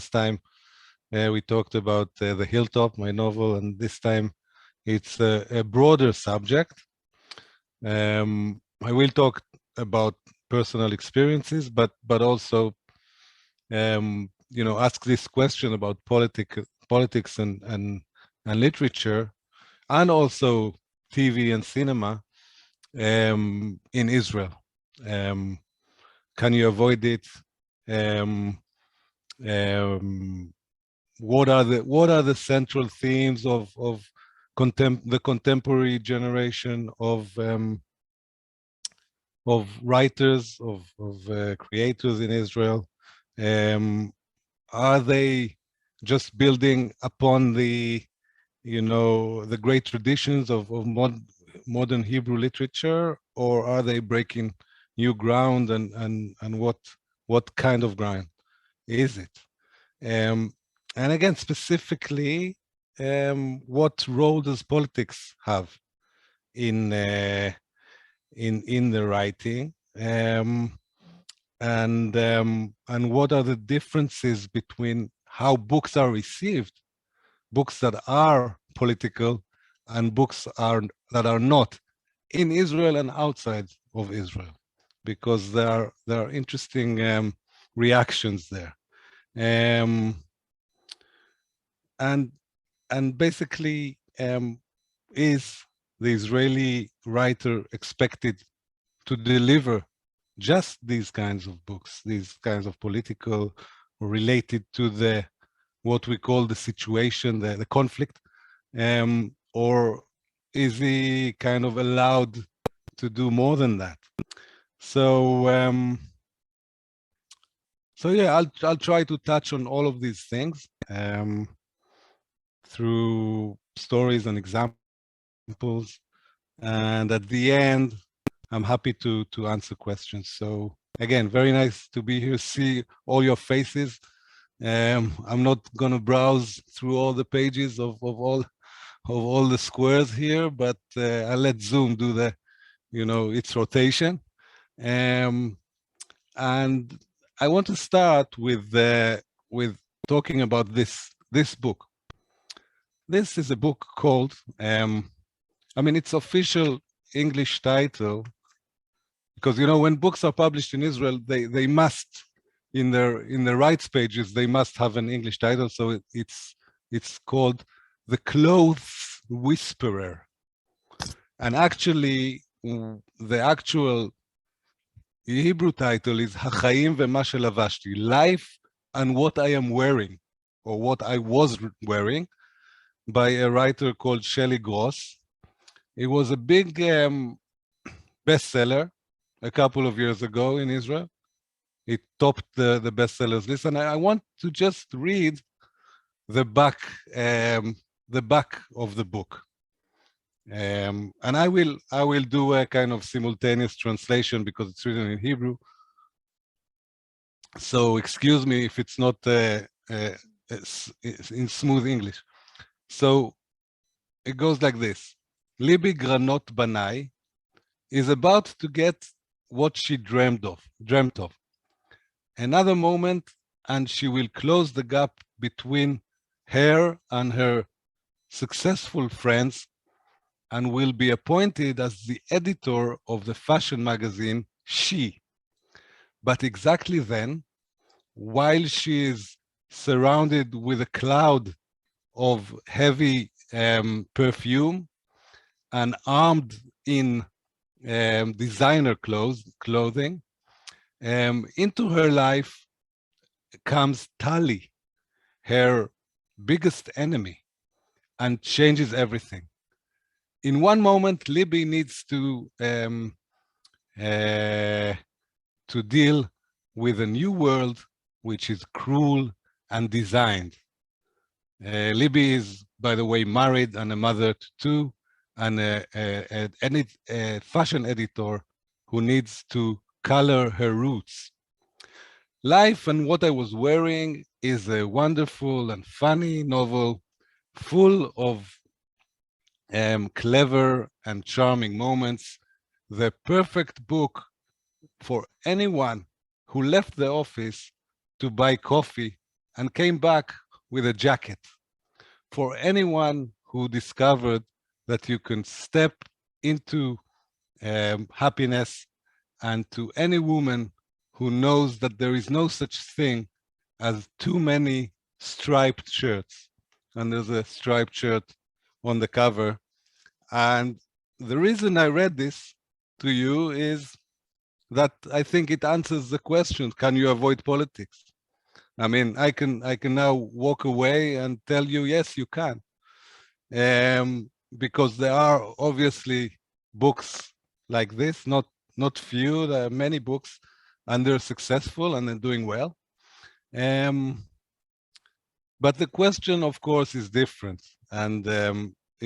last time we talked about the Hilltop, my novel, and this time it's a broader subject. I will talk about personal experiences, but also ask this question about politics and literature, and also TV and cinema in Israel. Can you avoid it? What are the central themes of the contemporary generation of writers, of creators in Israel? Are they just building upon the great traditions of modern Hebrew literature, or are they breaking new ground, and what kind of ground is it? And again, specifically, what role does politics have in the writing, and what are the differences between how books are received, books that are political and books that are not, in Israel and outside of Israel, because there are interesting reactions there. And basically, is the Israeli writer expected to deliver just these kinds of books, these kinds of political, or related to what we call the situation, the conflict, or is he kind of allowed to do more than that? So yeah, I'll try to touch on all of these things through stories and examples, and at the end, I'm happy to answer questions. So again, very nice to be here, see all your faces. I'm not going to browse through all the pages of all the squares here, but I'll let Zoom do its rotation. And I want to start with talking about this book. This is a book called, its official English title, because when books are published in Israel, they must, in their rights pages, they must have an English title. So it's called The Clothes Whisperer. And actually, the actual Hebrew title is Hachaim Vema Shelavashti, Life and What I Am Wearing, or What I Was Wearing, by a writer called Shelley Gross. It was a big bestseller a couple of years ago in Israel. It topped the bestsellers list, and I want to just read the back of the book, and I will do a kind of simultaneous translation because it's written in Hebrew. So excuse me if it's not in smooth English. So it goes like this: Libi Granot Banai is about to get what she dreamt of. Another moment, and she will close the gap between her and her successful friends, and will be appointed as the editor of the fashion magazine She. But exactly then, while she is surrounded with a cloud of heavy perfume and armed in designer clothing, into her life comes Tali, her biggest enemy, and changes everything. In one moment, Libby needs to deal with a new world which is cruel and designed. Libby is, by the way, married and a mother to two, and a fashion editor who needs to color her roots. Life and What I Was Wearing is a wonderful and funny novel full of clever and charming moments. The perfect book for anyone who left the office to buy coffee and came back with a jacket for anyone who discovered that you can step into happiness, and to any woman who knows that there is no such thing as too many striped shirts. And there's a striped shirt on the cover. And the reason I read this to you is that I think it answers the question, can you avoid politics? I mean, I can now walk away and tell you, yes, you can. Because there are obviously books like this, not few, there are many books, and they're successful and they're doing well. But the question, of course, is different, and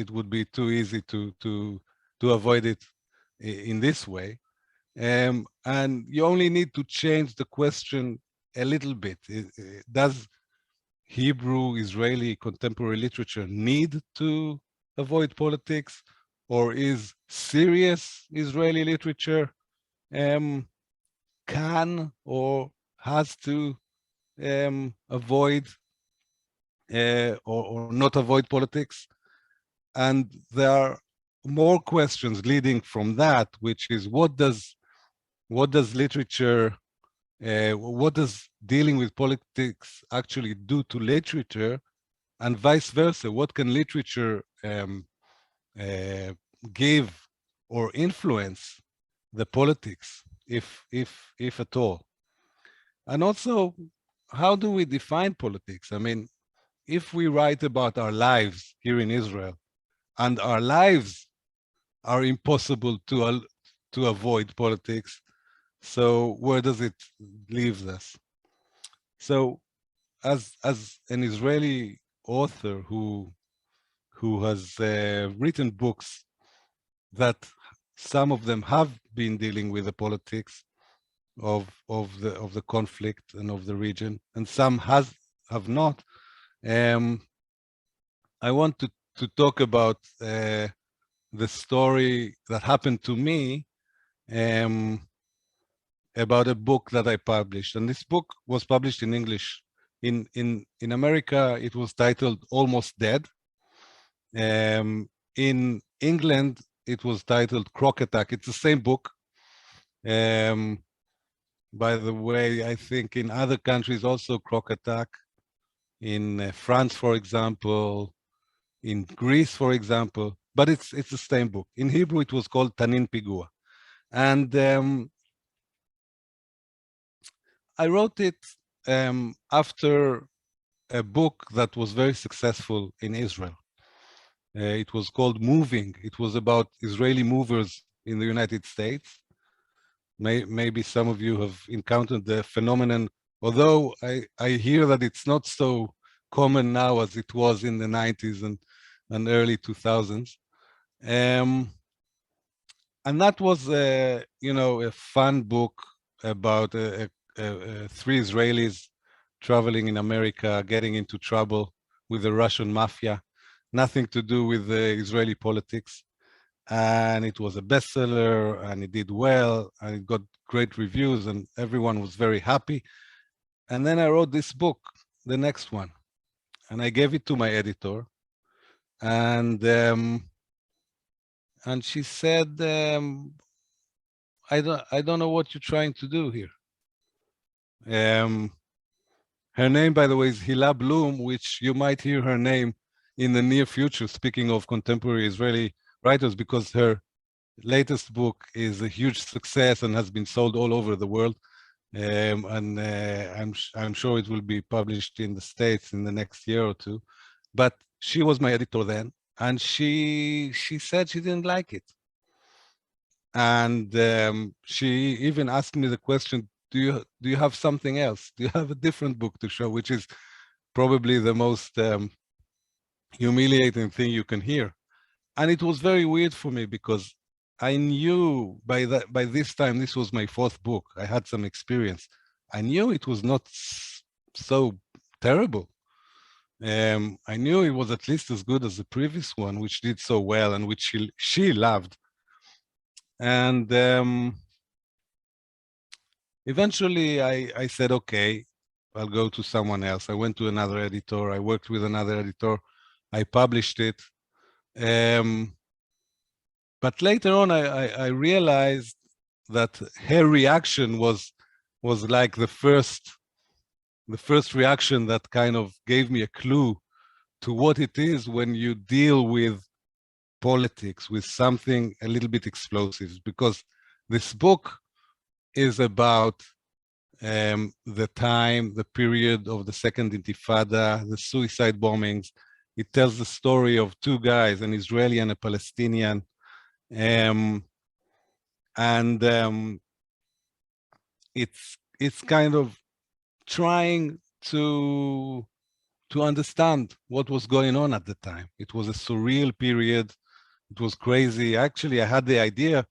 it would be too easy to avoid it in this way. And you only need to change the question a little bit. Does Hebrew Israeli contemporary literature need to avoid politics, or is serious Israeli literature can or has to avoid or not avoid politics? And there are more questions leading from that, which is what does literature, what does dealing with politics actually do to literature, and vice versa? What can literature give or influence the politics, if at all? And also, how do we define politics? I mean, if we write about our lives here in Israel, and our lives are impossible to avoid politics, so where does it leave us? So, as an Israeli author who has written books that some of them have been dealing with the politics of the conflict and of the region, and some have not. I want to talk about the story that happened to me about a book that I published, and this book was published in English. In America, it was titled Almost Dead. In England, it was titled CrocAttack. It's the same book. By the way, I think in other countries also CrocAttack. In France, for example, in Greece, for example, but it's the same book. In Hebrew, it was called Tanin Pigua. And I wrote it after a book that was very successful in Israel. It was called Moving. It was about Israeli movers in the United States. Maybe some of you have encountered the phenomenon, although I hear that it's not so common now as it was in the 90s and early 2000s. And that was, a fun book about three Israelis traveling in America, getting into trouble with the Russian mafia, nothing to do with the Israeli politics. And it was a bestseller, and it did well, and it got great reviews, and everyone was very happy. And then I wrote this book, the next one, and I gave it to my editor, and she said, I don't know what you're trying to do here. Her name, by the way, is Hila Bloom, which you might hear her name in the near future, speaking of contemporary Israeli writers, because her latest book is a huge success and has been sold all over the world. And I'm sure it will be published in the States in the next year or two. But she was my editor then, and she said she didn't like it. And she even asked me the question, do you have something else? Do you have a different book to show? Which is probably the most humiliating thing you can hear. And it was very weird for me, because I knew by this time, this was my fourth book. I had some experience. I knew it was not so terrible. I knew it was at least as good as the previous one, which did so well and which she loved. And eventually I said, okay, I'll go to someone else. I went to another editor. I worked with another editor. I published it. But later on, I realized that her reaction was like the first reaction that kind of gave me a clue to what it is when you deal with politics, with something a little bit explosive, because this book is about the time, the period of the Second Intifada, the suicide bombings. It tells the story of two guys, an Israeli and a Palestinian. It's kind of trying to understand what was going on at the time. It was a surreal period. It was crazy. Actually, I had the idea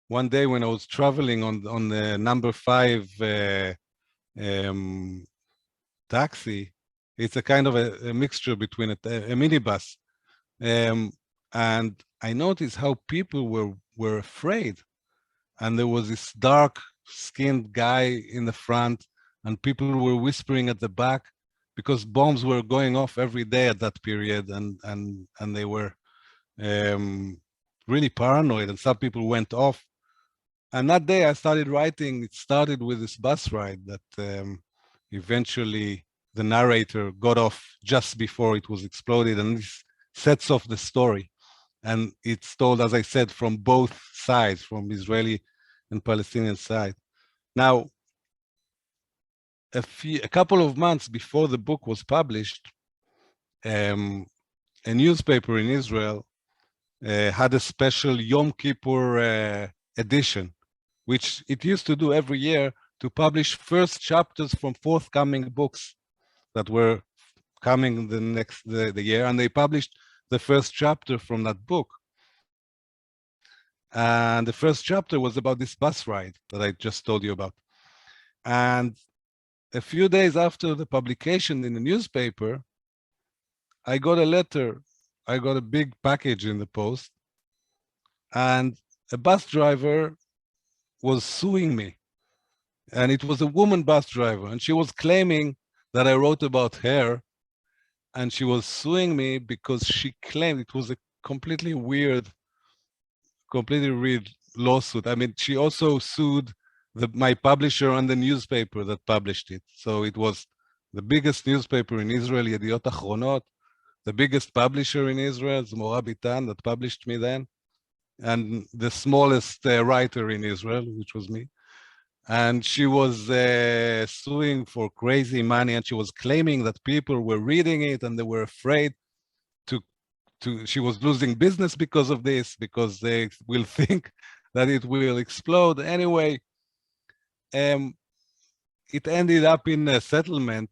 one day when I was traveling on the number 5 taxi. It's a kind of a mixture between a minibus. And I noticed how people were afraid. And there was this dark-skinned guy in the front, and people were whispering at the back because bombs were going off every day at that period, and they were really paranoid, and some people went off. And that day I started writing. It started with this bus ride that eventually the narrator got off just before it was exploded, and this sets off the story. And it's told, as I said, from both sides, from Israeli and Palestinian side. Now, a couple of months before the book was published, a newspaper in Israel had a special Yom Kippur edition, which it used to do every year to publish first chapters from forthcoming books that were coming the year, and they published the first chapter from that book. And the first chapter was about this bus ride that I just told you about. And a few days after the publication in the newspaper, I got a letter. I got a big package in the post, and a bus driver was suing me. And it was a woman bus driver, and she was claiming that I wrote about her, and she was suing me because she claimed it was a completely weird lawsuit. I mean, she also sued my publisher and the newspaper that published it. So it was the biggest newspaper in Israel, Yediot Achronot, the biggest publisher in Israel, Zmora Bitan, that published me then, and the smallest writer in Israel, which was me. And she was suing for crazy money, and she was claiming that people were reading it and they were afraid she was losing business because of this, because they will think that it will explode. Anyway, it ended up in a settlement,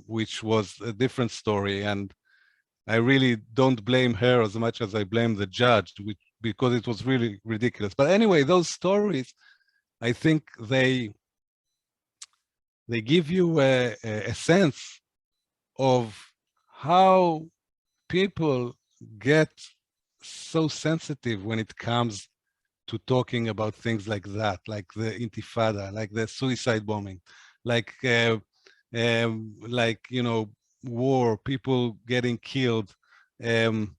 which was a different story. And I really don't blame her as much as I blame the judge, because it was really ridiculous. But anyway, those stories, I think they give you a sense of how people get so sensitive when it comes to talking about things like that, like the Intifada, like the suicide bombing, like war, people getting killed. And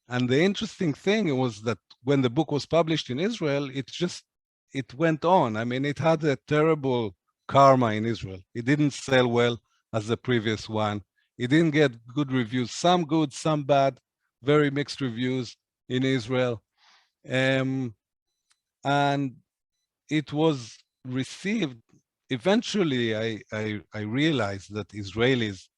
the interesting thing was that when the book was published in Israel, it went on. I mean, it had a terrible karma in Israel. It didn't sell well as the previous one. It didn't get good reviews, some good, some bad, very mixed reviews in Israel. And it was received, eventually I realized that Israelis,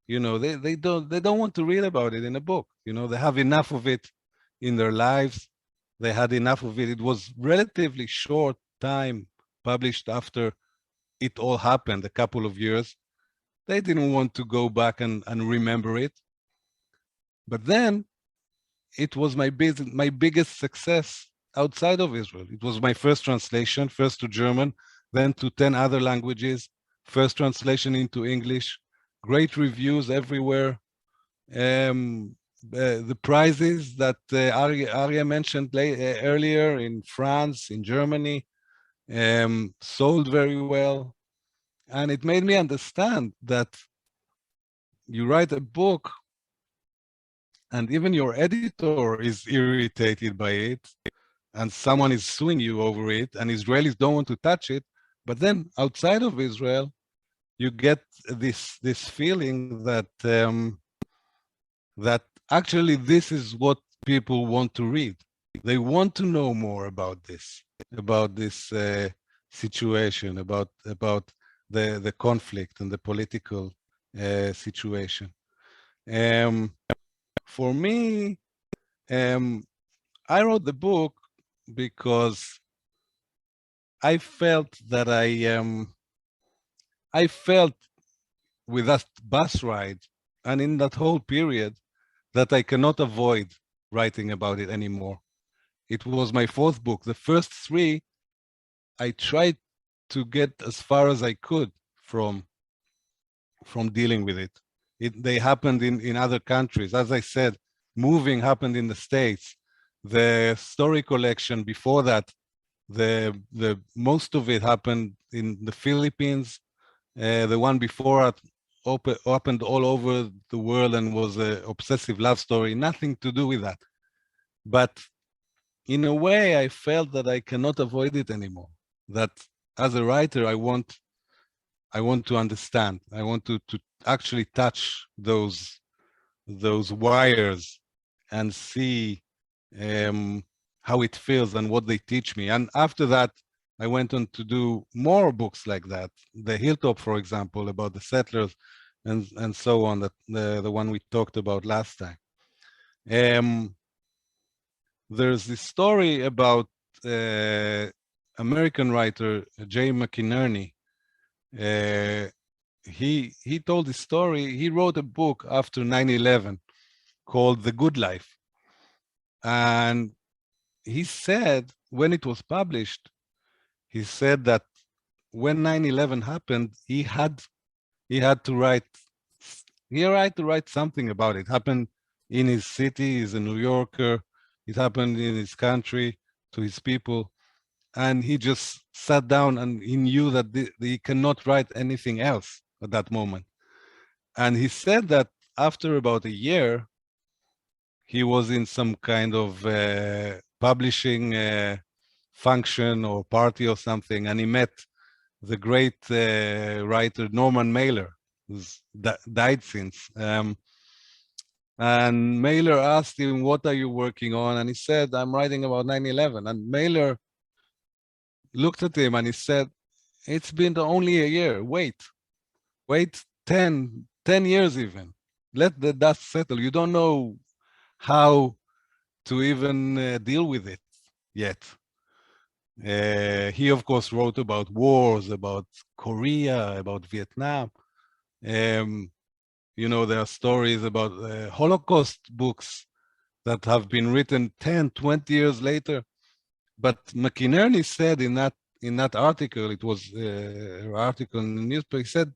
they don't want to read about it in a book. They have enough of it in their lives. They had enough of it. It was relatively short time published after it all happened, a couple of years. They didn't want to go back and remember it. But then it was my biggest success outside of Israel. It was my first translation, first to German, then to 10 other languages, first translation into English, great reviews everywhere. The prizes that Arya mentioned earlier in France, in Germany, sold very well. And it made me understand that you write a book and even your editor is irritated by it, and someone is suing you over it, and Israelis don't want to touch it. But then outside of Israel, you get this feeling that that actually this is what people want to read. They want to know more about this situation, about the conflict and the political situation. For me, I wrote the book because I felt that I felt with that bus ride and in that whole period that I cannot avoid writing about it anymore. It was my fourth book. The first three, I tried to get as far as I could from dealing with it. They happened in other countries. As I said, moving happened in the States. The story collection before that, the most of it happened in the Philippines. The one before it opened all over the world and was an obsessive love story. Nothing to do with that. But in a way, I felt that I cannot avoid it anymore. That as a writer, I want to understand. I want to actually touch those wires and see how it feels and what they teach me. And after that, I went on to do more books like that. The Hilltop, for example, about the settlers, and so on. That the one we talked about last time. There's this story about American writer J. McInerney. He told this story. He wrote a book after 9/11 called The Good Life. And he said, when it was published, he said that when 9/11 happened, he had to write something about it. It happened in his city. He's a New Yorker. It happened in his country to his people. And he just sat down and he knew that he cannot write anything else at that moment. And he said that after about a year, he was in some kind of publishing function or party or something, and he met the great writer Norman Mailer, who's died since. And Mailer asked him, "What are you working on?" And he said, "I'm writing about 9/11." And Mailer looked at him and he said, "It's been only a year. Wait 10 years even. Let the dust settle. You don't know how to even deal with it yet." He, of course, wrote about wars, about Korea, about Vietnam. You know, there are stories about Holocaust books that have been written 10, 20 years later. But McInerney said in that article, it was an article in the newspaper, he said,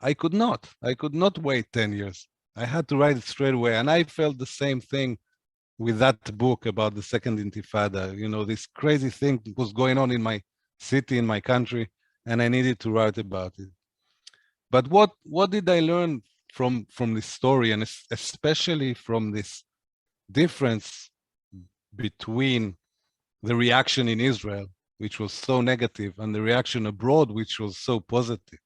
I could not wait 10 years. I had to write it straight away. And I felt the same thing with that book about the Second Intifada. You know, this crazy thing was going on in my city, in my country, and I needed to write about it. But what did I learn from this story, and especially from this difference between the reaction in Israel, which was so negative, and the reaction abroad, which was so positive?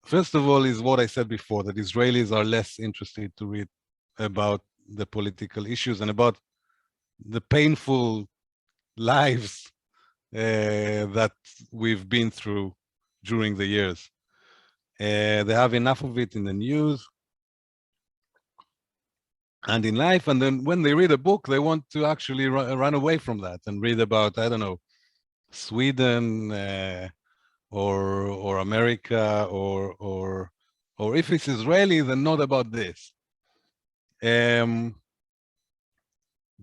First of all, is what I said before, that Israelis are less interested to read about the political issues and about the painful lives that we've been through during the years. They have enough of it in the news and in life, and then when they read a book, they want to actually run away from that and read about, I don't know, Sweden or America, or if it's Israeli, then not about this.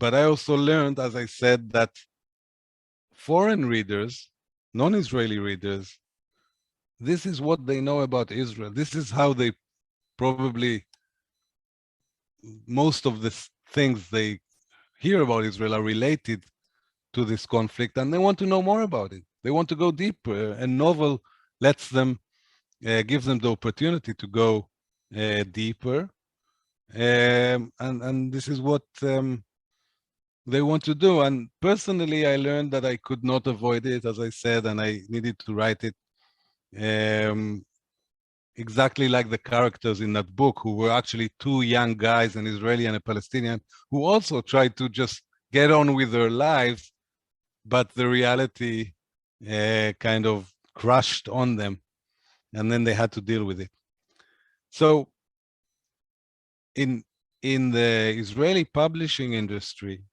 But I also learned, as I said, that foreign readers, non-Israeli readers, this is what they know about Israel. This is how they probably, most of the things they hear about Israel are related to this conflict, and they want to know more about it. They want to go deeper. A novel lets them, gives them the opportunity to go deeper. And this is what they want to do. And personally, I learned that I could not avoid it, as I said, and I needed to write it exactly like the characters in that book, who were actually two young guys, an Israeli and a Palestinian, who also tried to just get on with their lives, but the reality kind of crushed on them, and then they had to deal with it. So in the Israeli publishing industry,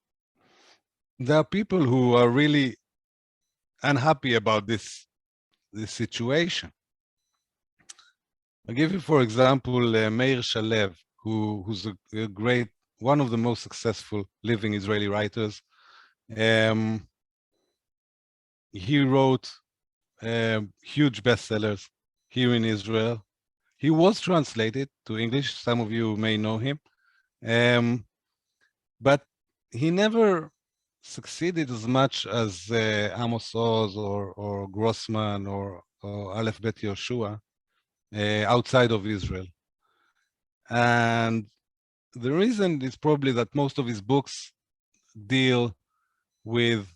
there are people who are really unhappy about this situation. I'll give you, for example, Meir Shalev, who's a great, one of the most successful living Israeli writers. He wrote huge bestsellers here in Israel. He was translated to English. Some of you may know him. But he never succeeded as much as Amos Oz or Grossman or Aleph Bet Yoshua outside of Israel. And the reason is probably that most of his books deal with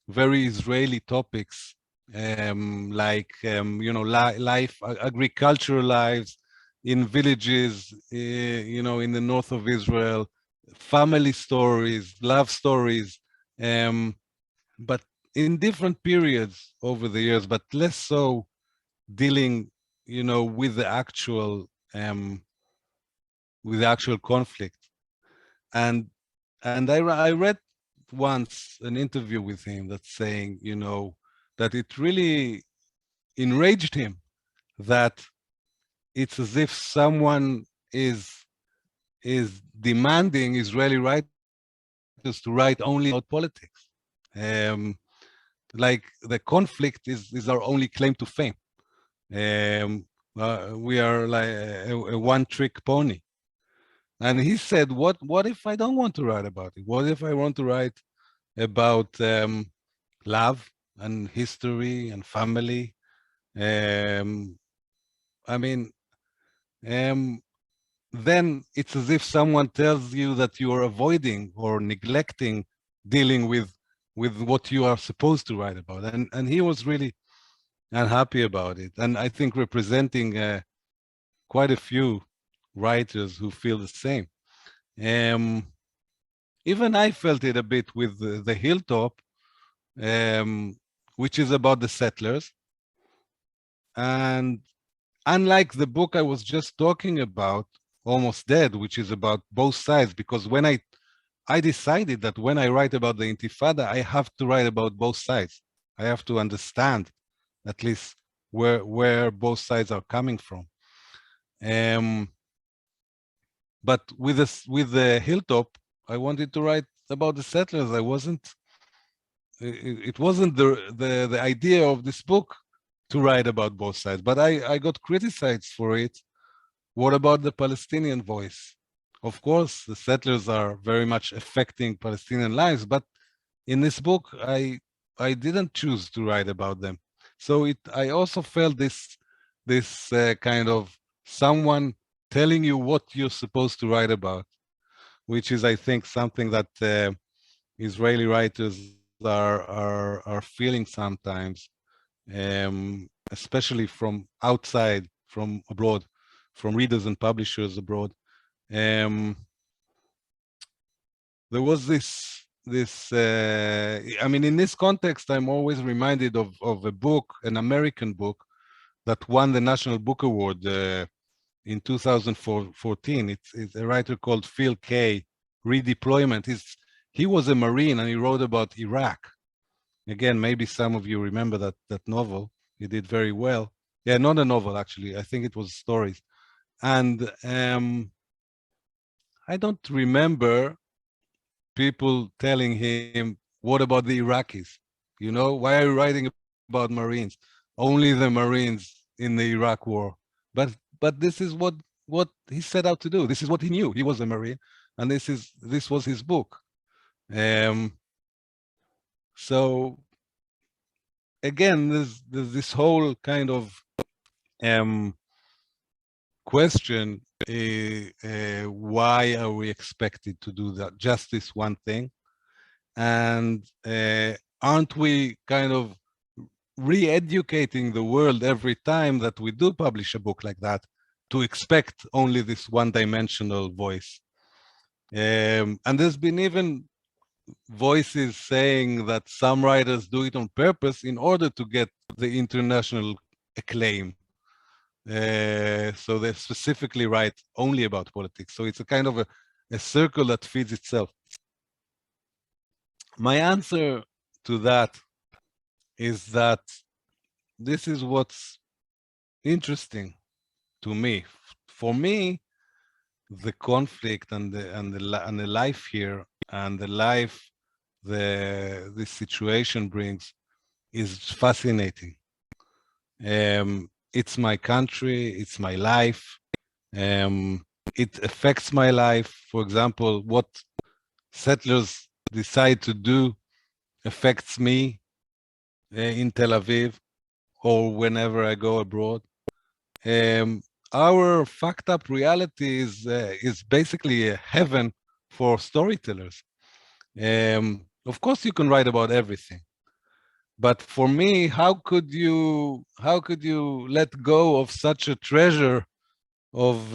very Israeli topics, like life, agricultural lives in villages, in the north of Israel, family stories, love stories, but in different periods over the years, but less so dealing, with the actual conflict. And I read once an interview with him that's saying, that it really enraged him that it's as if someone is demanding Israeli writers to write only about politics. Like the conflict is our only claim to fame. We are like a one-trick pony. And he said, what if I don't want to write about it? What if I want to write about love and history and family? Then it's as if someone tells you that you are avoiding or neglecting dealing with what you are supposed to write about. And he was really unhappy about it. And I think representing quite a few writers who feel the same. Even I felt it a bit with the Hilltop, which is about the settlers. And unlike the book I was just talking about, Almost Dead, which is about both sides, because when I decided that when I write about the Intifada, I have to write about both sides. I have to understand at least where both sides are coming from. But with the Hilltop, I wanted to write about the settlers. It wasn't the idea of this book to write about both sides, but I got criticized for it. What about the Palestinian voice? Of course, the settlers are very much affecting Palestinian lives, but in this book, I didn't choose to write about them. So I also felt this kind of someone telling you what you're supposed to write about, which is, I think, something that Israeli writers are feeling sometimes, especially from outside, from abroad, from readers and publishers abroad. There was this, in this context, I'm always reminded of a book, an American book, that won the National Book Award in 2014. It's a writer called Phil K. Redeployment. He was a Marine and he wrote about Iraq. Again, maybe some of you remember that novel. He did very well. Yeah, not a novel, actually. I think it was stories. And I don't remember people telling him, what about the Iraqis? Why are you writing about Marines? Only the Marines in the Iraq war. But this is what he set out to do. This is what he knew. He was a Marine, and this was his book. So again, there's this whole kind of question, why are we expected to do that, just this one thing? And aren't we kind of re-educating the world every time that we do publish a book like that to expect only this one-dimensional voice? And there's been even voices saying that some writers do it on purpose in order to get the international acclaim. So they specifically write only about politics. So it's a kind of a circle that feeds itself. My answer to that is that this is what's interesting to me. For me, the conflict and the life here and the life this situation brings is fascinating. It's my country, it's my life. It affects my life. For example, what settlers decide to do affects me in Tel Aviv or whenever I go abroad. Our fucked up reality is basically a heaven for storytellers. Of course, you can write about everything, but for me, how could you let go of such a treasure of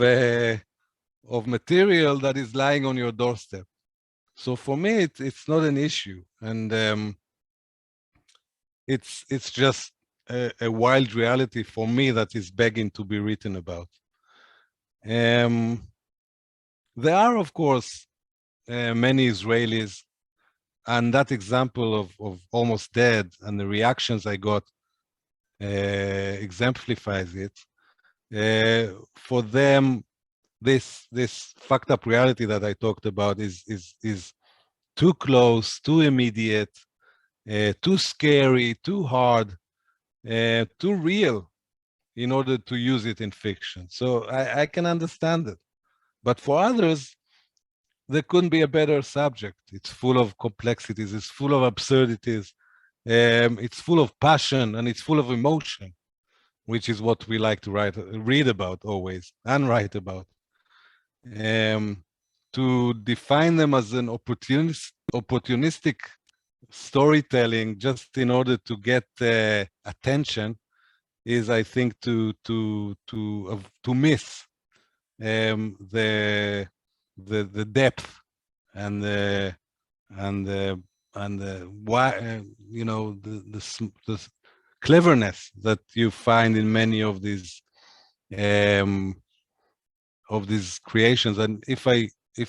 material that is lying on your doorstep? So for me, it's not an issue, and it's just a wild reality for me that is begging to be written about. There are, of course, many Israelis, and that example of Almost Dead and the reactions I got exemplifies it. For them, this fucked up reality that I talked about is too close, too immediate, too scary, too hard, too real in order to use it in fiction. So I can understand it. But for others, there couldn't be a better subject. It's full of complexities, it's full of absurdities, it's full of passion, and it's full of emotion, which is what we like to read about always, and write about. To define them as an opportunistic storytelling just in order to get attention is, I think, to miss the depth and the why, you know, the cleverness that you find in many of these creations. And if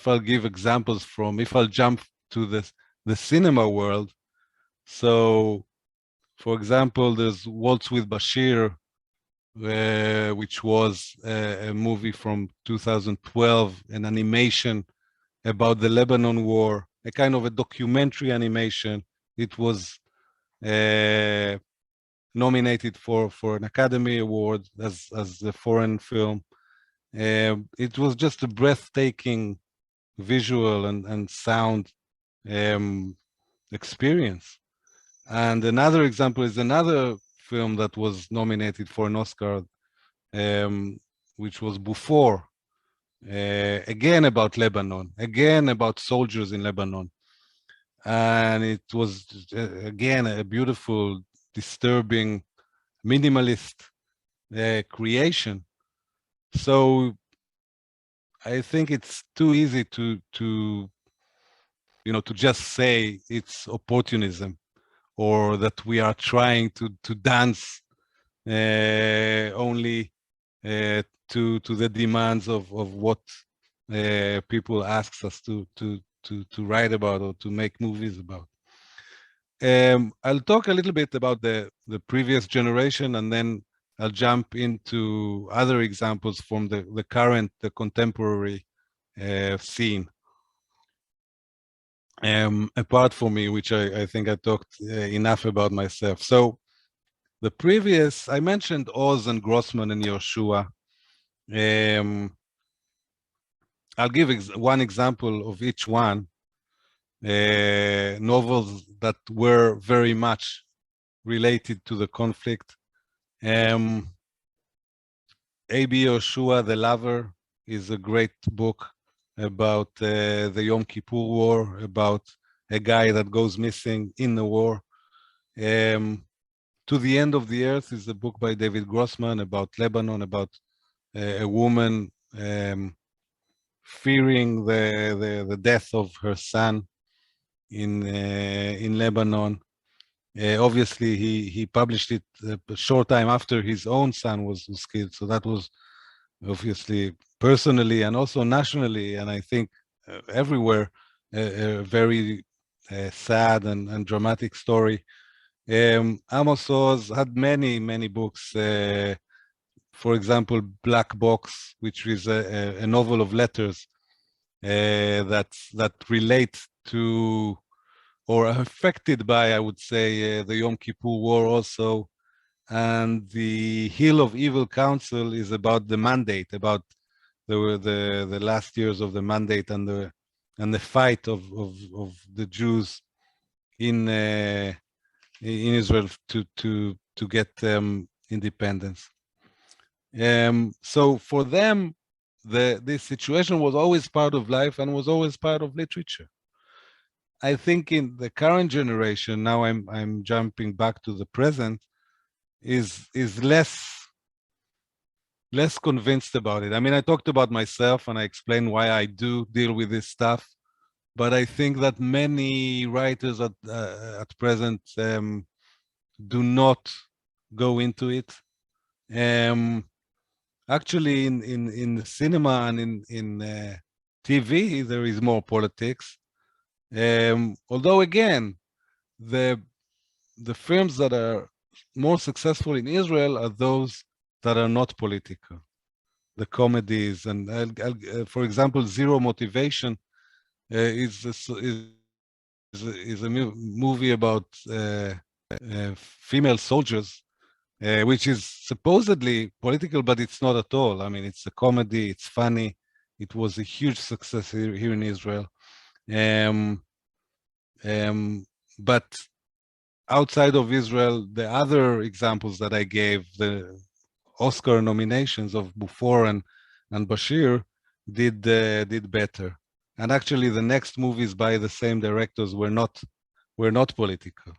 I'll give examples from, if I'll jump to the cinema world, so for example, there's Waltz with Bashir, which was a movie from 2012, an animation about the Lebanon War, a kind of a documentary animation. It was nominated for an Academy Award as a foreign film. It was just a breathtaking visual and sound experience. And another example is another film that was nominated for an Oscar, which was Buch Fur, again about Lebanon, again about soldiers in Lebanon. And it was, again, a beautiful, disturbing, minimalist creation. So I think it's too easy to just say it's opportunism, or that we are trying to dance only to the demands of what people ask us to write about or to make movies about. I'll talk a little bit about the previous generation, and then I'll jump into other examples from the current, the contemporary scene. Apart from me, which I think I talked enough about myself. So the previous, I mentioned Oz and Grossman and Yoshua. I'll give one example of each one. Novels that were very much related to the conflict. A.B. Yoshua, The Lover, is a great book about the Yom Kippur War, about a guy that goes missing in the war. To the End of the Earth is a book by David Grossman about Lebanon, about a woman fearing the death of her son in Lebanon. Obviously, he published it a short time after his own son was killed, so that was obviously personally and also nationally, and I think everywhere, a very sad and dramatic story. Amos Oz had many books. For example, Black Box, which is a novel of letters that relate to or are affected by, I would say, the Yom Kippur War also. And the Hill of Evil Counsel is about the mandate, about the last years of the mandate and the fight of the Jews in Israel to get independence. So for them, this situation was always part of life and was always part of literature. I think in the current generation, now I'm jumping back to the present, is less convinced about it. I mean, I talked about myself and I explained why I do deal with this stuff, but I think that many writers at present do not go into it. Actually, in the cinema and in TV, there is more politics. Although again, the films that are more successful in Israel are those that are not political, the comedies. And for example, Zero Motivation is a movie about female soldiers, which is supposedly political, but it's not at all. I mean, it's a comedy, it's funny. It was a huge success here in Israel. But outside of Israel, the other examples that I gave, the Oscar nominations of Buch Fur and Bashir, did better. And actually, the next movies by the same directors were not political.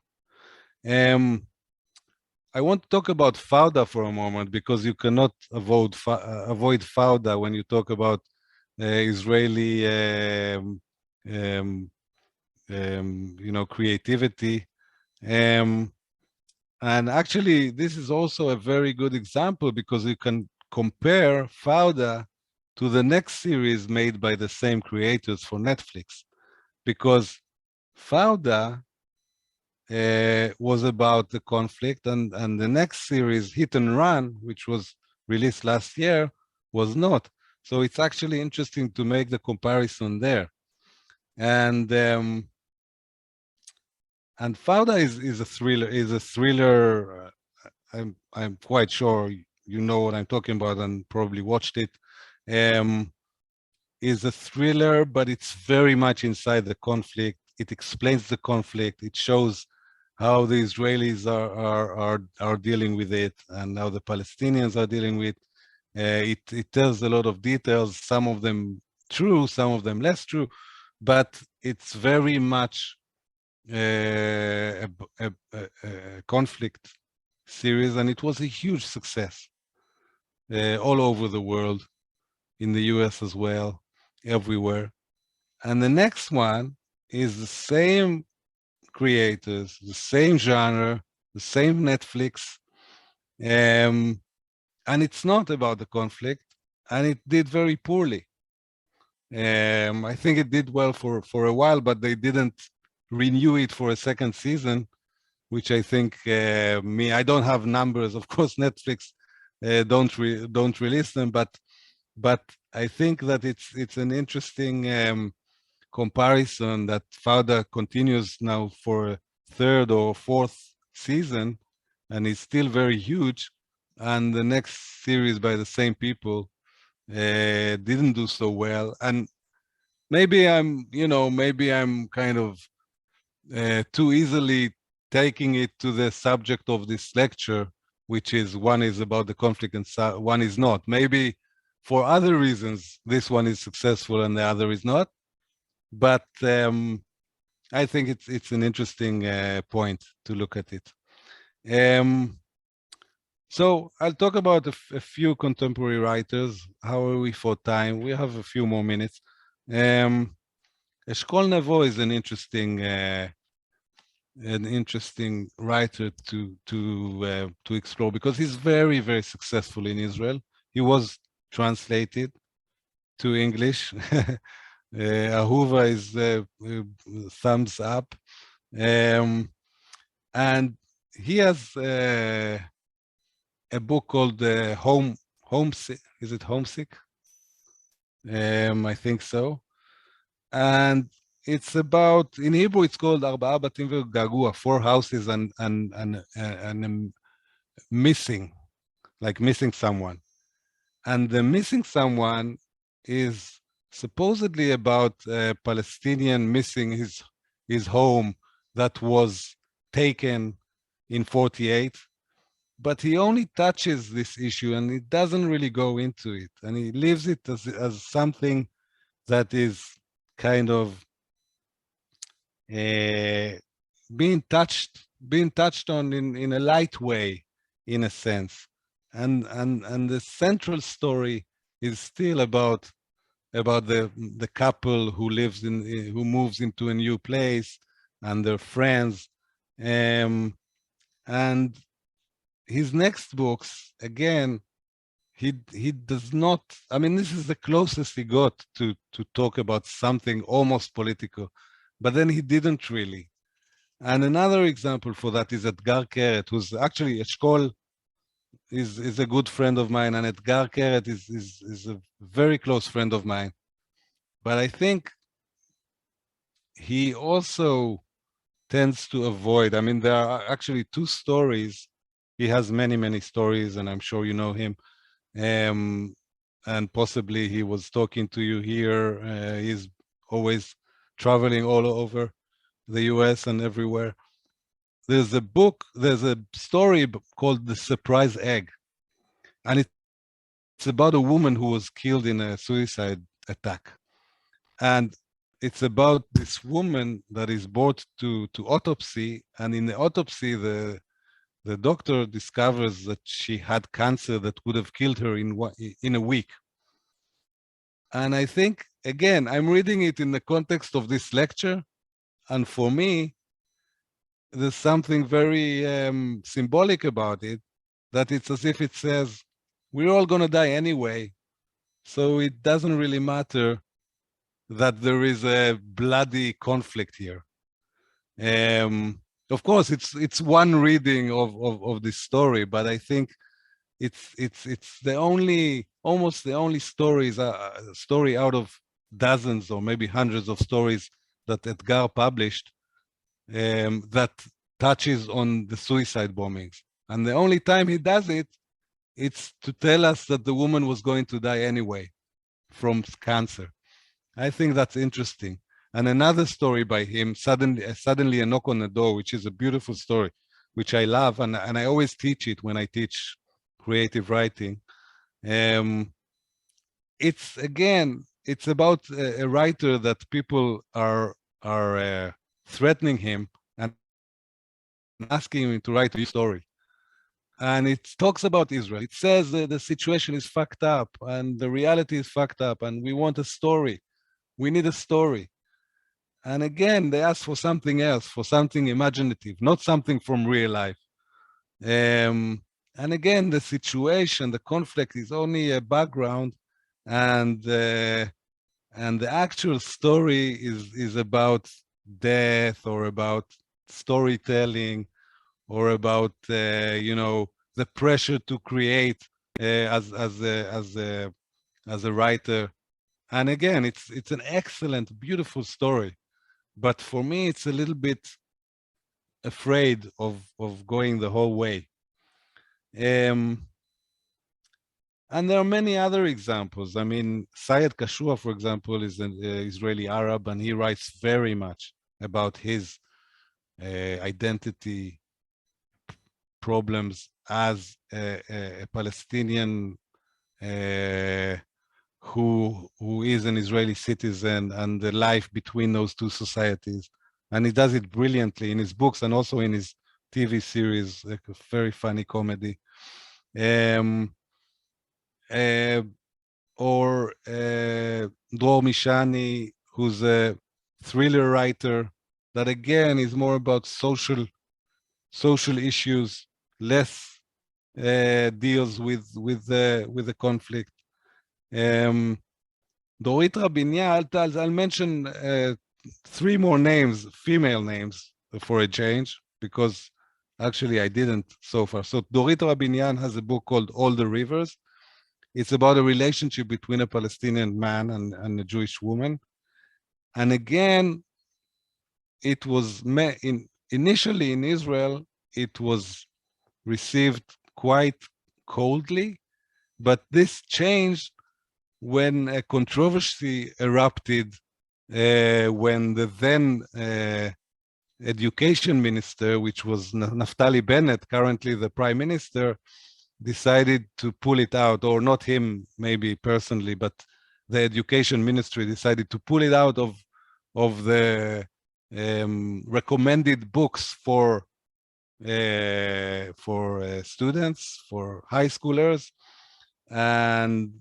I want to talk about Fuda for a moment, because you cannot avoid Fuda when you talk about Israeli creativity. And actually, this is also a very good example, because you can compare Fuda to the next series made by the same creators for Netflix, because Fuda was about the conflict, and the next series, Hit and Run, which was released last year, was not. So it's actually interesting to make the comparison there. And Fuda is a thriller. I'm quite sure you know what I'm talking about and probably watched it. Is a thriller, but it's very much inside the conflict. It explains the conflict. It shows how the Israelis are dealing with it, and how the Palestinians are dealing with it. It tells a lot of details, some of them true, some of them less true, but it's very much a conflict series, and it was a huge success all over the world, in the US as well, everywhere. And the next one is the same creators, the same genre, the same Netflix, and it's not about the conflict, and it did very poorly. I think it did well for a while, but they didn't renew it for a second season, which I think I don't have numbers. Of course, Netflix don't release them, but I think that it's an interesting comparison that Fuda continues now for a third or fourth season, and is still very huge. And the next series by the same people didn't do so well. And maybe I'm kind of too easily taking it to the subject of this lecture, which is one is about the conflict and one is not. Maybe for other reasons, this one is successful and the other is not. But I think it's an interesting point to look at it. So I'll talk about a few contemporary writers. How are we for time? We have a few more minutes. Eshkol Nevo is an interesting writer to explore because he's very, very successful in Israel. He was translated to English. Ahuva is thumbs up. And he has a book called Homesick. Is it Homesick? I think so. And it's about, in Hebrew, it's called Arba'a Batim Ve'Gagua, 4 houses and missing, like missing someone. And the missing someone is supposedly about a Palestinian missing his home that was taken in 48. But he only touches this issue and he doesn't really go into it. And he leaves it as something that is kind of being touched on in a light way, in a sense. And the central story is still about the couple who who moves into a new place and their friends. And his next books, again, he does not, I mean, this is the closest he got to talk about something almost political, but then he didn't really. And another example for that is Etgar Keret, who's actually, Eshkol is a good friend of mine, and Etgar Keret is a very close friend of mine. But I think he also tends to avoid, I mean, there are actually 2 stories. He has many, many stories, and I'm sure you know him. And possibly he was talking to you here. He's always traveling all over the US and everywhere. There's a story called The Surprise Egg. And it's about a woman who was killed in a suicide attack. And it's about this woman that is brought to autopsy. And in the autopsy, the doctor discovers that she had cancer that would have killed her in a week. And I think, again, I'm reading it in the context of this lecture. And for me, there's something very symbolic about it, that it's as if it says, we're all going to die anyway. So it doesn't really matter that there is a bloody conflict here. Of course, it's one reading of this story, but I think it's almost the only story out of dozens or maybe hundreds of stories that Etgar published that touches on the suicide bombings. And the only time he does it, it's to tell us that the woman was going to die anyway from cancer. I think that's interesting. And another story by him, Suddenly a Knock on the Door, which is a beautiful story, which I love, and I always teach it when I teach creative writing. It's about a writer that people are threatening him and asking him to write a story. And it talks about Israel. It says that the situation is fucked up and the reality is fucked up and we want a story. We need a story. And again, they ask for something else, for something imaginative, not something from real life. And again, the situation, the conflict is only a background, and the actual story is about death or about storytelling or about the pressure to create as a writer. And again, it's an excellent, beautiful story. But for me, it's a little bit afraid of going the whole way. And there are many other examples. I mean, Syed Kashua, for example, is an Israeli Arab, and he writes very much about his identity problems as a Palestinian who is an Israeli citizen, and the life between those two societies. And he does it brilliantly in his books and also in his TV series, like a very funny comedy. Or Dorit Mishani, who's a thriller writer that again is more about social issues, less deals with the conflict. Dorit Rabinian, I'll mention 3 more names, female names, for a change, because actually I didn't so far. So Dorit Rabinian has a book called All the Rivers. It's about a relationship between a Palestinian man and a Jewish woman. And again, it was initially in Israel, it was received quite coldly, but this changed when a controversy erupted when the then education minister, which was Naftali Bennett, currently the prime minister, decided to pull it out, or not him maybe personally, but the education ministry decided to pull it out of the recommended books for students, for high schoolers, and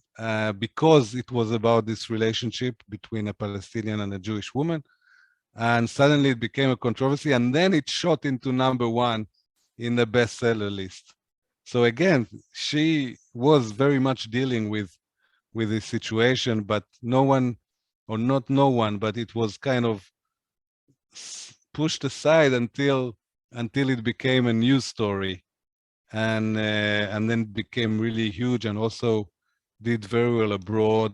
because it was about this relationship between a Palestinian and a Jewish woman, and suddenly it became a controversy, and then it shot into #1 in the bestseller list. So again, she was very much dealing with this situation, but no one, or not no one, but it was kind of pushed aside until it became a news story, and then became really huge, and also did very well abroad,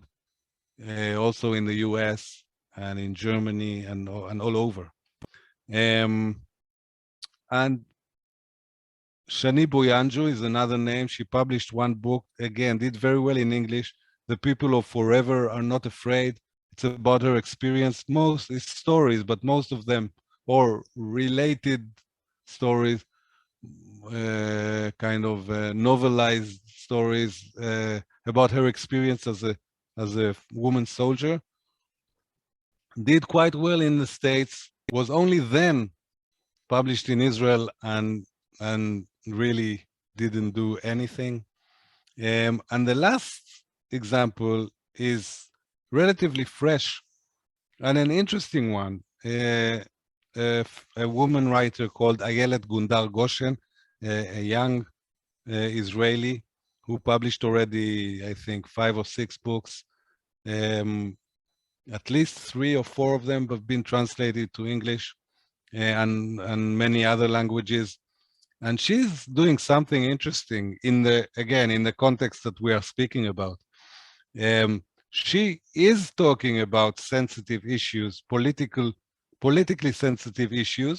also in the US and in Germany and all over. And Shani Boyanju is another name. She published 1 book, again, did very well in English. The People of Forever Are Not Afraid. It's about her experience. Most is stories, but most of them, or related stories, kind of novelized stories about her experience as a woman soldier. Did quite well in the States, was only then published in Israel, and really didn't do anything. And the last example is relatively fresh and an interesting one. A woman writer called Ayelet Gundar Goshen, a young Israeli who published already, I think, 5 or 6 books. At least 3 or 4 of them have been translated to English and many other languages. And she's doing something interesting in the context that we are speaking about. She is talking about sensitive issues, politically sensitive issues,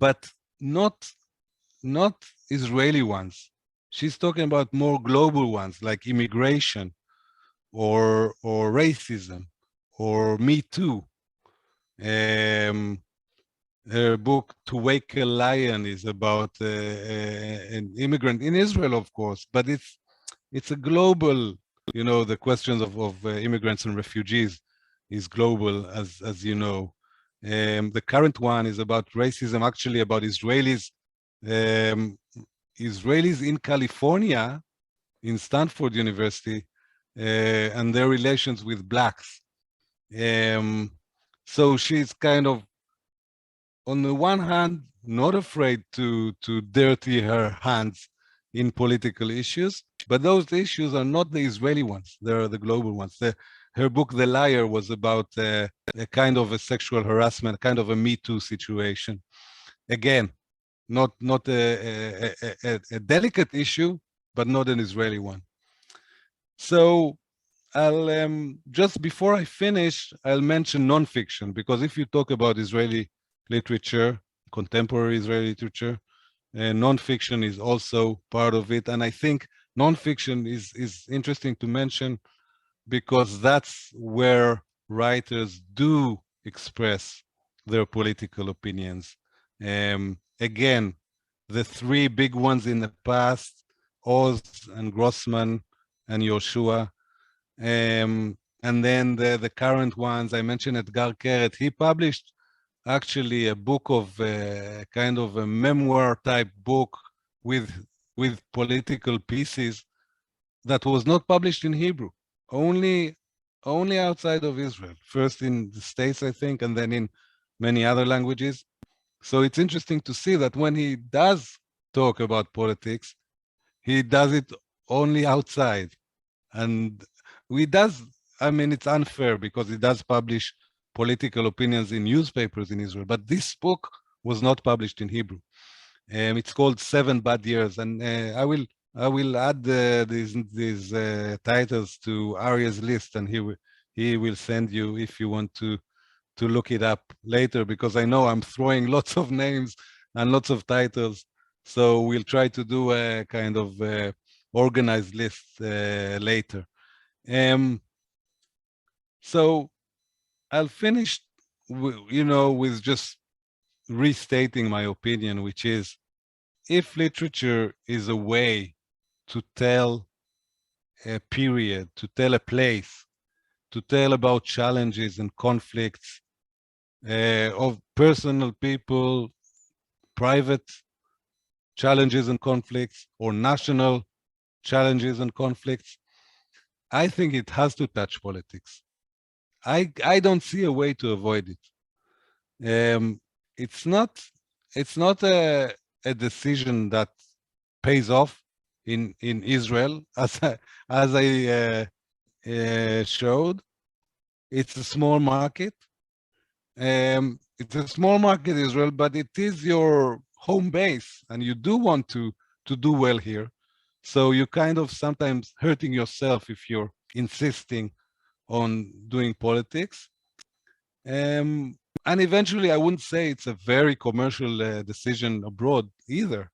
but not Israeli ones. She's talking about more global ones, like immigration, or racism, or Me Too. Her book To Wake a Lion is about an immigrant in Israel, of course, but it's a global, the questions of immigrants and refugees is global, as you know. The current one is about racism, actually about Israelis in California, in Stanford University, and their relations with blacks. So she's kind of, on the one hand, not afraid to dirty her hands in political issues, but those issues are not the Israeli ones, they're the global ones. Her book, The Liar, was about a kind of a sexual harassment, kind of a Me Too situation. Again, not a delicate issue, but not an Israeli one. So I'll, just before I finish, I'll mention nonfiction, because if you talk about Israeli literature, contemporary Israeli literature, nonfiction is also part of it. And I think nonfiction is interesting to mention because that's where writers do express their political opinions. Again, the three big ones in the past, Oz and Grossman and Yoshua. And then the current ones, I mentioned Edgar Keret. He published actually a book of kind of a memoir type book with political pieces that was not published in Hebrew, only outside of Israel, first in the States, I think, and then in many other languages. So it's interesting to see that when he does talk about politics, he does it only outside. And I mean, it's unfair because he does publish political opinions in newspapers in Israel, but this book was not published in Hebrew. It's called 7 Bad Years, and I will add these titles to Arya's list, and he will send you if you want to look it up later, because I know I'm throwing lots of names and lots of titles. So we'll try to do a kind of organized list later. So I'll finish, with just restating my opinion, which is, if literature is a way to tell a period, to tell a place, to tell about challenges and conflicts of personal people, private challenges and conflicts, or national challenges and conflicts, I think it has to touch politics. I don't see a way to avoid it. It's not a decision that pays off in Israel, as I showed. It's a small market. It's a small market, Israel, but it is your home base, and you do want to do well here. So you kind of sometimes hurting yourself if you're insisting on doing politics. And eventually, I wouldn't say it's a very commercial decision abroad either.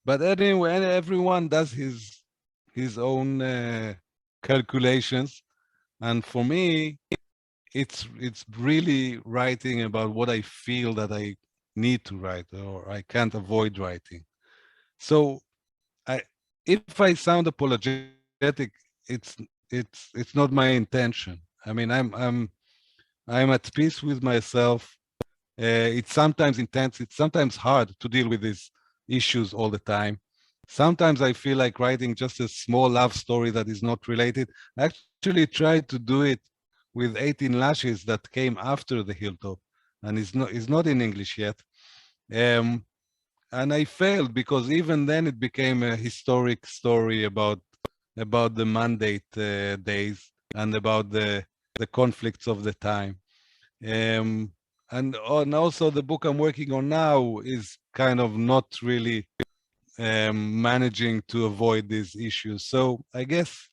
But anyway, everyone does his own calculations. And for me, it's really writing about what I feel that I need to write, or I can't avoid writing. So if I sound apologetic, it's not my intention. I mean, I'm at peace with myself. It's sometimes intense. It's sometimes hard to deal with these issues all the time. Sometimes I feel like writing just a small love story that is not related. I actually tried to do it with 18 Lashes that came after the Hilltop, and is not in English yet. And I failed because even then it became a historic story about the mandate days and about the conflicts of the time. And also the book I'm working on now is kind of not really managing to avoid these issues. So I guess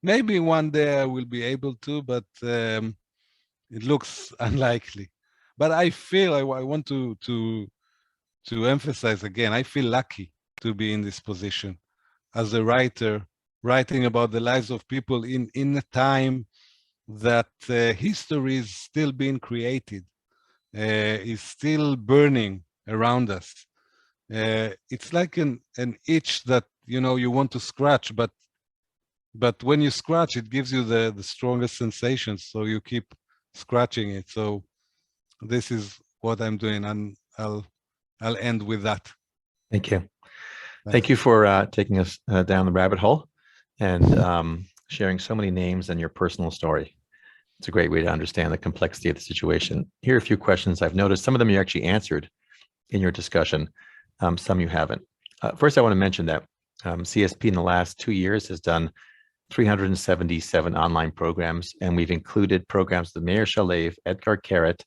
maybe one day I will be able to, but it looks unlikely. But I feel I want to emphasize again, I feel lucky to be in this position as a writer, writing about the lives of people in a time that history is still being created, is still burning around us. It's like an itch that you want to scratch, but when you scratch, it gives you the strongest sensations, so you keep scratching it. So this is what I'm doing, and I'll end with that. Thank you. Thank you for taking us down the rabbit hole and sharing so many names and your personal story. It's a great way to understand the complexity of the situation. Here are a few questions I've noticed. Some of them you actually answered in your discussion. Some you haven't. First, I want to mention that CSP in the last 2 years has done 377 online programs, and we've included programs with Meir Shalev, Edgar Keret,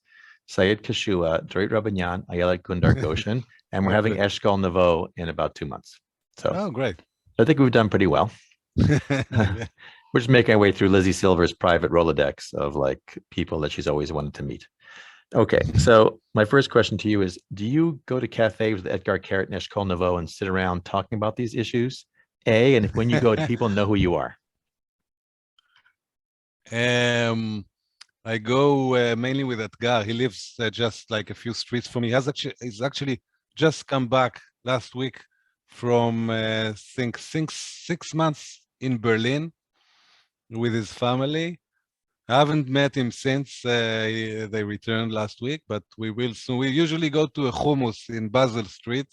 Sayed Kashua, Dorit Mishani, Ayelet Gundar Goshen, and we're having Eshkol Nevo in about 2 months. So, oh, great. I think we've done pretty well. We're just making our way through Lizzie Silver's private Rolodex of like people that she's always wanted to meet. Okay, so my first question to you is, do you go to cafes with Edgar Keret and Eshkol Nevo and sit around talking about these issues? And if when you go, do people know who you are? I go mainly with Edgar. He lives just like a few streets from me. He's actually just come back last week from I think 6 months in Berlin with his family. I haven't met him since they returned last week, but we will soon. We usually go to a hummus in Basel Street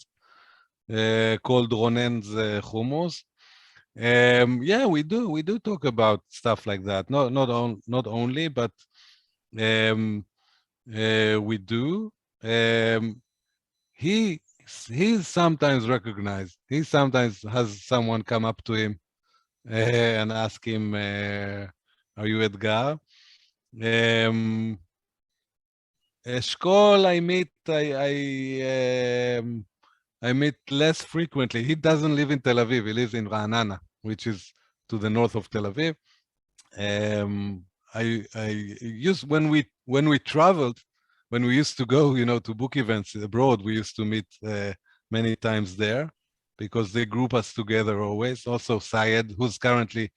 called Ronen's Hummus. Yeah, we do talk about stuff like that. Not only, but we do. He he's sometimes recognized. He sometimes has someone come up to him and ask him, "Are you Edgar?" Um, Eshkol, I meet less frequently. He doesn't live in Tel Aviv. He lives in Ra'anana, which is to the north of Tel Aviv. I used when we traveled, when we used to go, to book events abroad, we used to meet many times there because they group us together always. Also, Syed, who's currently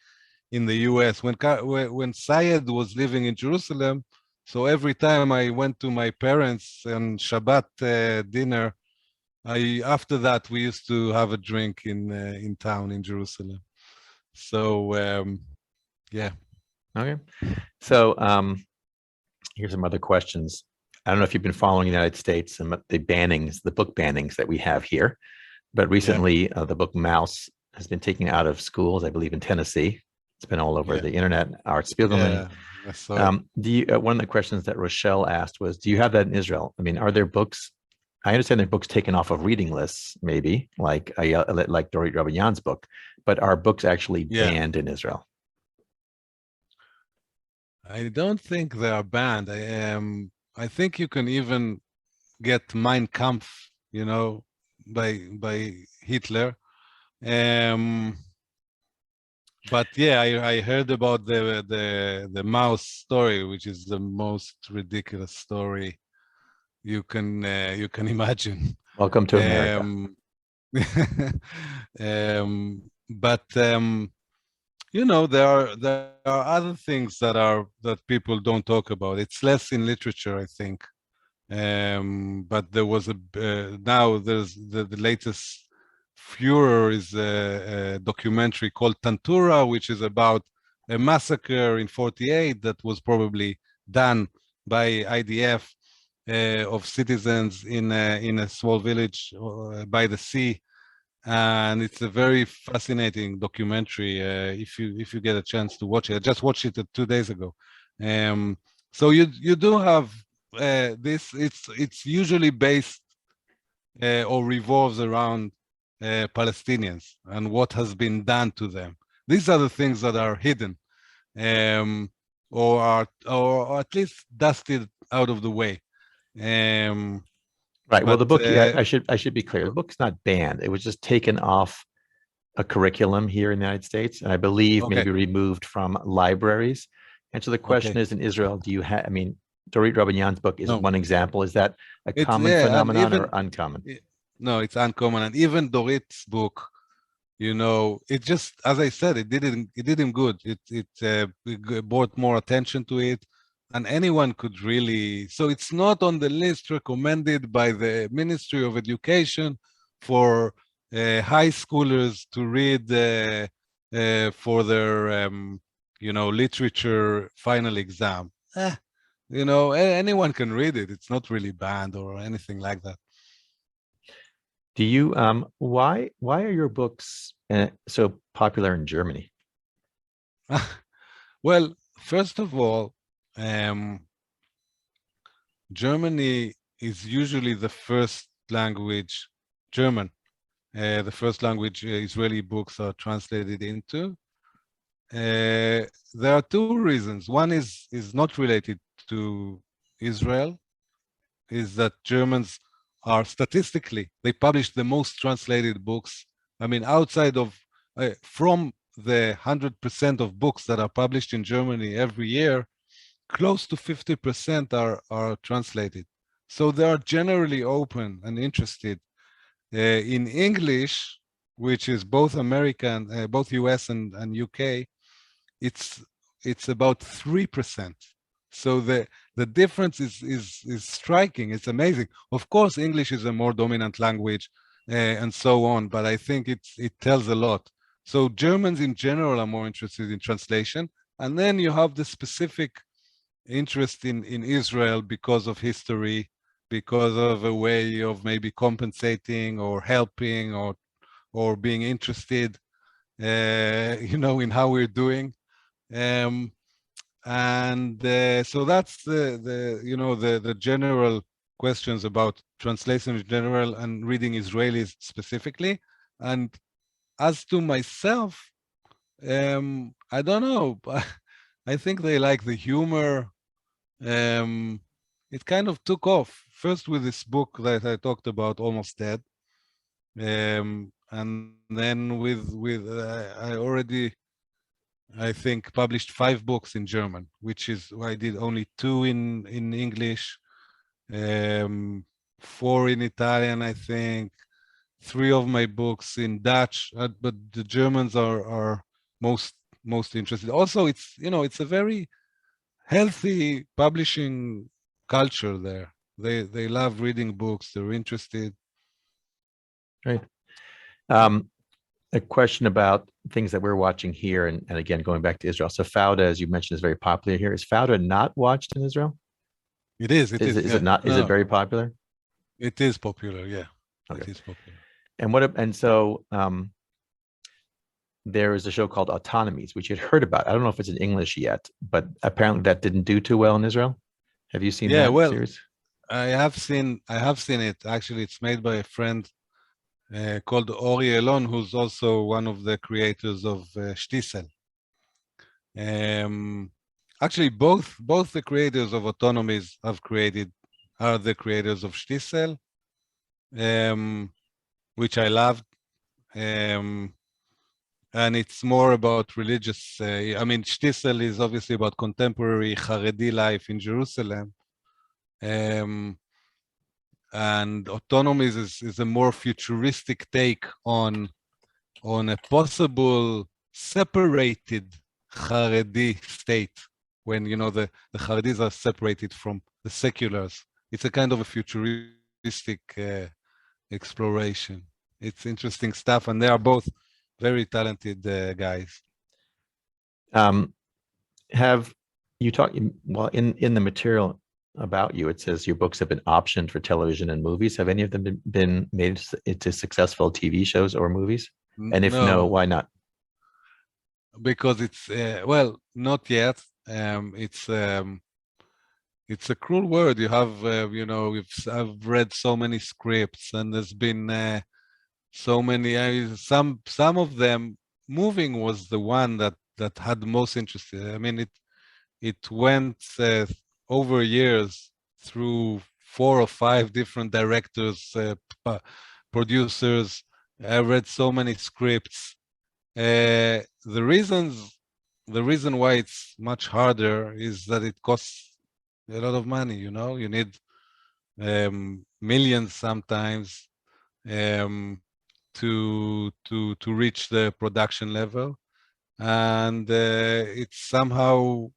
in the U.S. When Syed was living in Jerusalem, so every time I went to my parents on Shabbat dinner, after that we used to have a drink in town in Jerusalem. So yeah. Okay. So here's some other questions. I don't know if you've been following the United States and the book bannings that we have here, but recently the book Mouse has been taken out of schools, I believe in Tennessee. It's been all over the internet. Art Spiegelman. One of the questions that Rochelle asked was, do you have that in Israel? I mean, are there books? I understand there are books taken off of reading lists, maybe like Dorit Mishani's book, but are books actually banned in Israel? I don't think they are banned. I think you can even get Mein Kampf, by Hitler. But yeah, I heard about the mouse story, which is the most ridiculous story you can imagine. Welcome to America. But there are other things that people don't talk about. It's less in literature, I think. But there was now there's the latest furor is a documentary called Tantura, which is about a massacre in '48 that was probably done by IDF of citizens in a small village by the sea. And it's a very fascinating documentary if you get a chance to watch it. I just watched it 2 days ago. So you do have this. It's usually based or revolves around Palestinians and what has been done to them. These are the things that are hidden or at least dusted out of the way. Right. Well, the book, I should be clear. The book's not banned. It was just taken off a curriculum here in the United States, and I believe maybe removed from libraries. And so the question is, in Israel, do you have? I mean, Dorit Mishani's book is one example. Is that a common phenomenon or uncommon? No, it's uncommon. And even Dorit's book, it just, as I said, it did him good. It brought more attention to it. And anyone could really, so it's not on the list recommended by the Ministry of Education for high schoolers to read for their, literature final exam. Anyone can read it. It's not really banned or anything like that. Do you, why are your books so popular in Germany? Well, first of all, Germany is usually the first language, German, the first language Israeli books are translated into. There are two reasons. One is not related to Israel, is that Germans are statistically, they publish the most translated books. I mean, outside of, from the 100% of books that are published in Germany every year, close to 50% are translated. So they are generally open and interested. In English, which is both American, both US and UK, it's about 3%. So the difference is striking. It's amazing. Of course, English is a more dominant language, and so on, but I think it tells a lot. So Germans in general are more interested in translation, and then you have the specific interest in Israel because of history, because of a way of maybe compensating or helping or being interested, in how we're doing. So that's the general questions about translation in general and reading Israelis specifically. And as to myself, I don't know. I think they like the humor. It kind of took off first with this book that I talked about, Almost Dead, and then with I already, I think, published 5 books in German, which is I did only 2 in English, 4 in Italian, I think, 3 of my books in Dutch, but the Germans are most interested. Also, it's a very healthy publishing culture there. They love reading books. They're interested. Right. A question about things that we're watching here, and again, going back to Israel. So Fuda, as you mentioned, is very popular here. Is Fuda not watched in Israel? It is. Is it not? Is it very popular? It is popular. Yeah, okay. It is popular. And so there is a show called Autonomies, which you'd heard about. I don't know if it's in English yet, but apparently that didn't do too well in Israel. Have you seen that series? I have seen it. Actually, it's made by a friend called Ori Elon, who's also one of the creators of Shtisel. Actually, both the creators of Autonomies are the creators of Shtisel, which I loved. And it's more about religious. Shtisel is obviously about contemporary Haredi life in Jerusalem. And Autonomies is a more futuristic take on a possible separated Haredi state, when the Haredis are separated from the seculars. It's a kind of a futuristic exploration. It's interesting stuff, and they are both very talented guys. Have you talked, well, in the material about you, it says your books have been optioned for television and movies. Have any of them been made into successful TV shows or movies? And if no, why not? Because it's not yet. It's a cruel word. You have I've read so many scripts, and there's been so many. Some of them. Moving was the one that had the most interest. I mean, it went over years through 4 or 5 different directors, producers. I read so many scripts. The reason why it's much harder is that it costs a lot of money. You need millions sometimes to reach the production level, and it somehow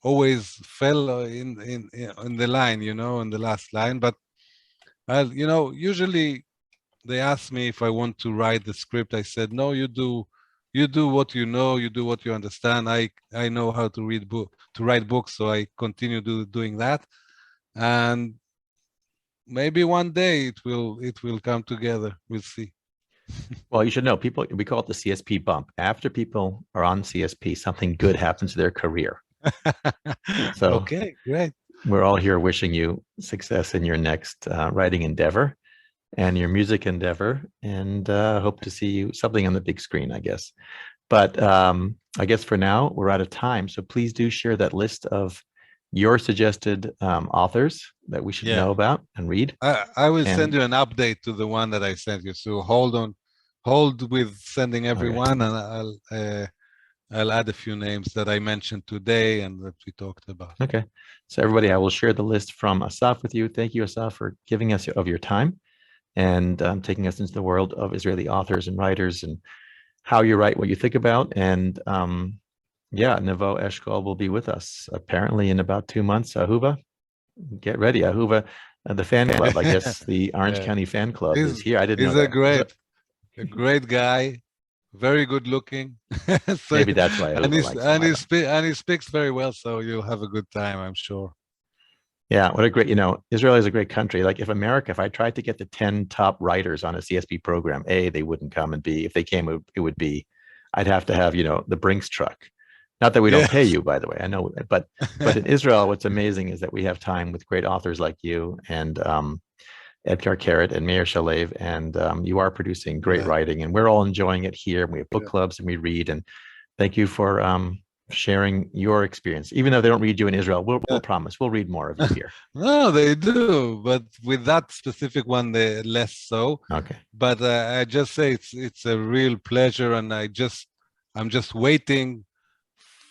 always fell in the line, in the last line. But usually they ask me if I want to write the script. I said, no, you do what you know, you do what you understand. I know how to write books, so I continue doing that, and maybe one day it will come together. We'll see. Well, you should know, we call it the CSP bump. After people are on CSP, something good happens to their career. So okay, great. We're all here wishing you success in your next writing endeavor and your music endeavor, and hope to see you something on the big screen, I guess. But I guess for now we're out of time. So please do share that list of your suggested authors that we should know about and read. I will send you an update to the one that I sent you. So hold with sending everyone, and I'll add a few names that I mentioned today and that we talked about. Okay. So everybody, I will share the list from Assaf with you. Thank you, Assaf, for giving us of your time and taking us into the world of Israeli authors and writers and how you write, what you think about. And Yeah, Nevo Eshkol will be with us apparently in about 2 months. Ahuva, get ready. Ahuva, the fan club, I guess the Orange Yeah. County fan club is here. I didn't know He's that. a great guy, very good looking. So, Maybe that's why Ahuva likes him. and he speaks very well, so you'll have a good time, I'm sure. Yeah, what a great, Israel is a great country. Like if I tried to get the 10 top writers on a CSB program, A, they wouldn't come, and B, if they came, it would be, I'd have to have, the Brinks truck. Not that we don't pay Yes. you, by the way, I know, but in Israel, what's amazing is that we have time with great authors like you and Edgar Carrot and Meir Shalev, and you are producing great writing, and we're all enjoying it here. And we have book clubs and we read, and thank you for sharing your experience. Even though they don't read you in Israel, we'll promise we'll read more of you here. No, they do, but with that specific one, they less so. Okay. But I just say it's a real pleasure, and I'm just waiting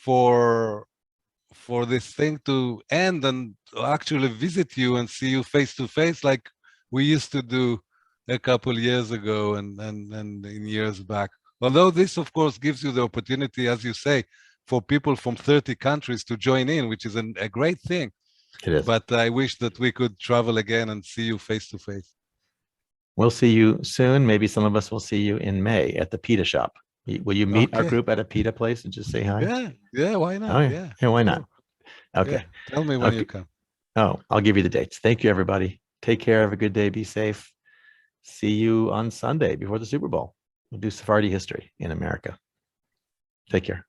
for this thing to end and actually visit you and see you face to face, like we used to do a couple years ago and in years back. Although this, of course, gives you the opportunity, as you say, for people from 30 countries to join in, which is a great thing. It is. But I wish that we could travel again and see you face to face. We'll see you soon. Maybe some of us will see you in May at the pita shop. Will you meet our group at a pita place and just say hi? Yeah, why not? Oh, yeah, why not? Okay. Yeah. Tell me when you come. Oh, I'll give you the dates. Thank you, everybody. Take care. Have a good day. Be safe. See you on Sunday before the Super Bowl. We'll do Sephardi history in America. Take care.